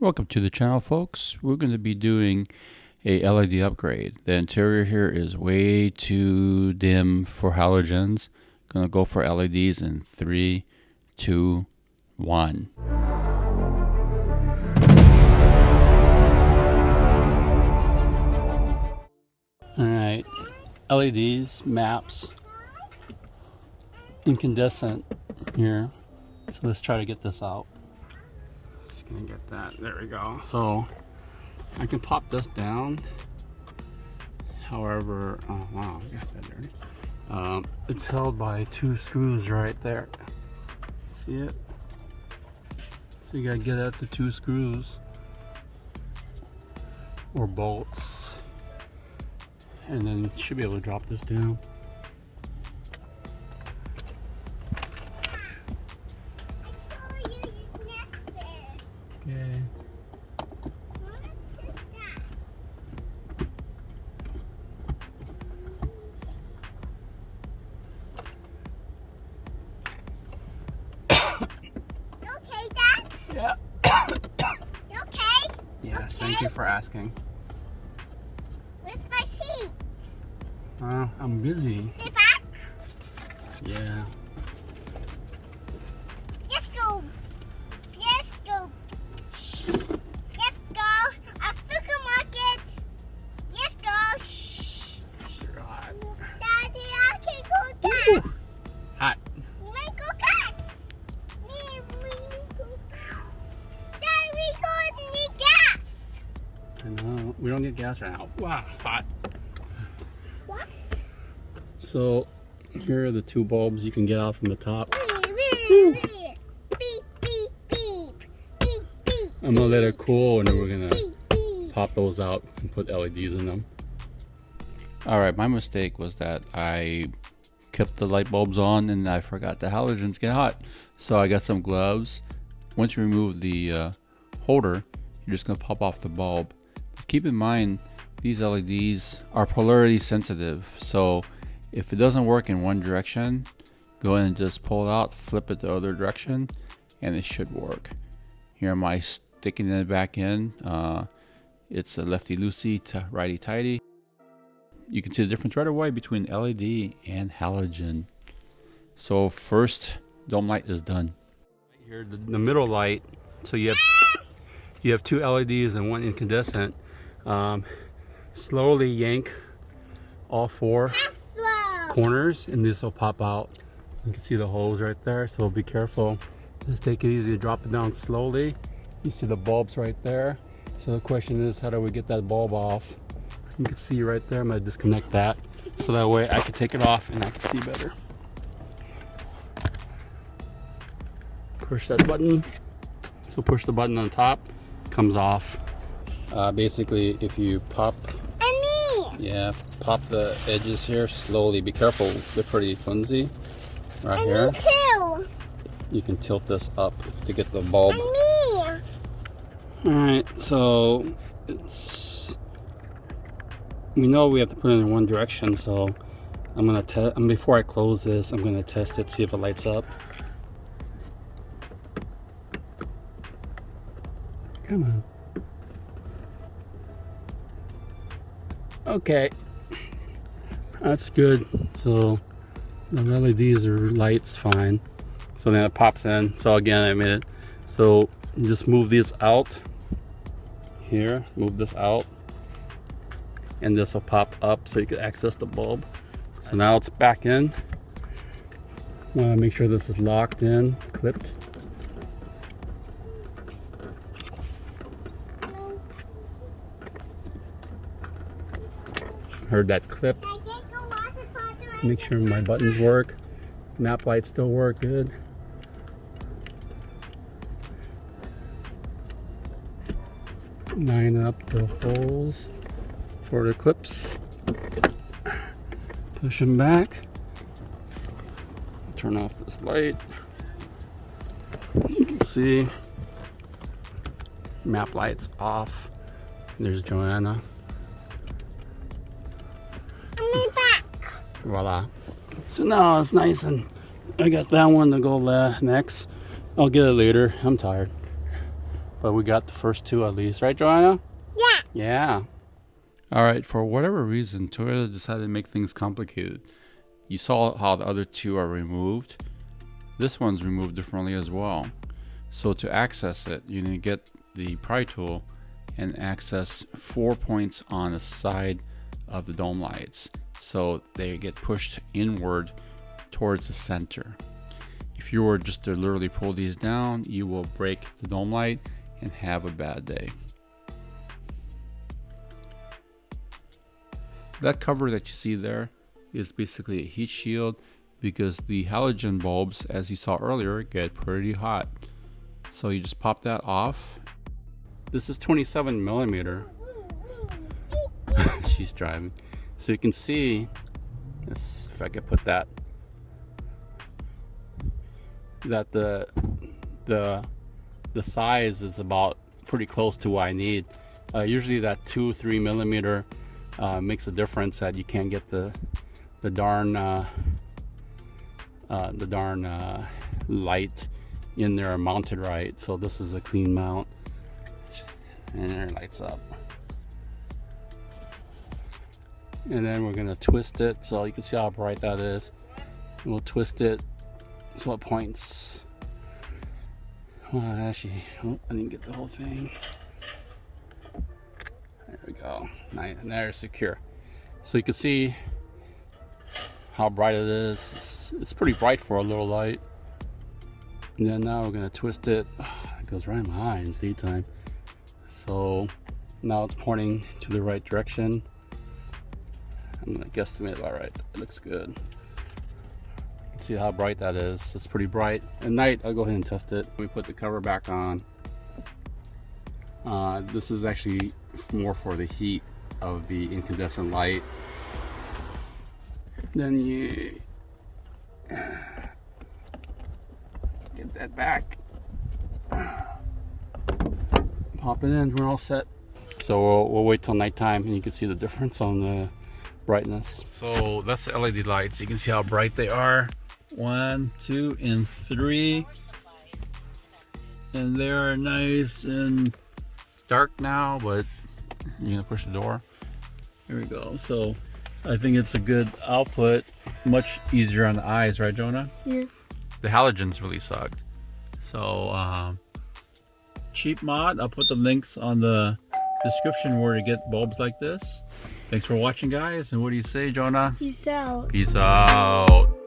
Welcome to the channel, folks. We're going to be doing a LED upgrade. The interior here is way too dim for halogens. Going to go for LEDs in 3, 2, 1. Alright, LEDs, maps, incandescent here. So let's try to get this out. Just gonna get that, there we go. So I can pop this down. However, oh wow, I got that dirty. It's held by 2 screws right there. See it? So you gotta get at the 2 screws or bolts, and then you should be able to drop this down. Okay. Okay, Dad? Yeah. You okay? Yes, okay. Thank you for asking. Where's my seat? I'm busy. The back? Yeah. Let's go. Let's go. Let's go. A supermarket. Let's go. Shh. Sure hot. Daddy, I can go gas. Hot. We go gas. We go. Daddy, we need gas. I know. We don't need gas right now. Wow, hot. What? So here are the 2 bulbs you can get out from the top. Beep, beep, beep, beep, beep. I'm gonna let it cool, and then we're gonna Beep, beep. pop those out and put LEDs in them. Alright, my mistake was that I kept the light bulbs on and I forgot the halogens get hot. So I got some gloves. Once you remove the holder, you're just gonna pop off the bulb. But keep in mind, these LEDs are polarity sensitive. So if it doesn't work in one direction, go in and just pull it out, flip it the other direction, and it should work. Here am I sticking it back in. It's a lefty loosey to righty tighty. You can see the difference right away between LED and halogen. So first dome light is done. Right here, the middle light. So you have 2 LEDs and 1 incandescent. Slowly yank all 4 corners, and this will pop out. You can see the holes right there. So be careful. Just take it easy. Drop it down slowly. You see the bulbs right there. So the question is, how do we get that bulb off? You can see right there. I'm going to disconnect that so that way I can take it off and I can see better. Push that button. So push the button on top, it comes off. Basically, if you pop, pop the edges here slowly. Be careful, they're pretty flimsy. Right here. Me too. You can tilt this up to get the bulb. And me. Alright, so we know we have to put it in one direction, so I'm gonna test. Before I close this, I'm gonna test it, see if it lights up. Come on. Okay, that's good. So the LEDs are lights fine. So then it pops in. So again, I made it. So you just move these out. Here, move this out, and this will pop up so you can access the bulb. So now it's back in. Want to make sure this is locked in, clipped. Heard that clip. Make sure my buttons work. Map lights still work good. Line up the holes for the clips. Push them back. Turn off this light. You can see map lights off. There's Joanna. I'm back. Voila. So now it's nice, and I got that one to go next. I'll get it later. I'm tired. But we got the first two at least, right, Joanna? Yeah. Yeah. All right, for whatever reason, Toyota decided to make things complicated. You saw how the other two are removed. This one's removed differently as well. So to access it, you need to get the pry tool and access 4 points on the side of the dome lights. So they get pushed inward towards the center. If you were just to literally pull these down, you will break the dome light and have a bad day. That cover that you see there is basically a heat shield because the halogen bulbs, as you saw earlier, get pretty hot. So you just pop that off. This is 27 millimeter. She's driving. So you can see, if I could put that, that the size is about pretty close to what I need. Usually that 2-3 millimeter makes a difference that you can't get the darn light in there mounted right. So this is a clean mount, and there it lights up. And then we're gonna twist it so you can see how bright that is. And we'll twist it so it points. Well, actually, oh, I didn't get the whole thing. There we go. Nice, and there it's secure. So you can see how bright it is. It's pretty bright for a little light. And then now we're gonna twist it. It goes right in my eye in daytime. So now it's pointing to the right direction. I'm gonna guesstimate. All right, it looks good. See how bright that is. It's pretty bright. At night, I'll go ahead and test it. We put the cover back on. This is actually more for the heat of the incandescent light. Then you get that back. Pop it in. We're all set. So we'll wait till nighttime, and you can see the difference on the brightness. So that's the LED lights. You can see how bright they are. 1, 2, and 3, and they are nice and dark now, but you're gonna push the door. Here we go. So I think it's a good output, much easier on the eyes, right, Jonah? Yeah. The halogens really sucked. So cheap mod. I'll put the links on the description where to get bulbs like this. Thanks for watching, guys, and what do you say, Jonah? Peace out. Peace out.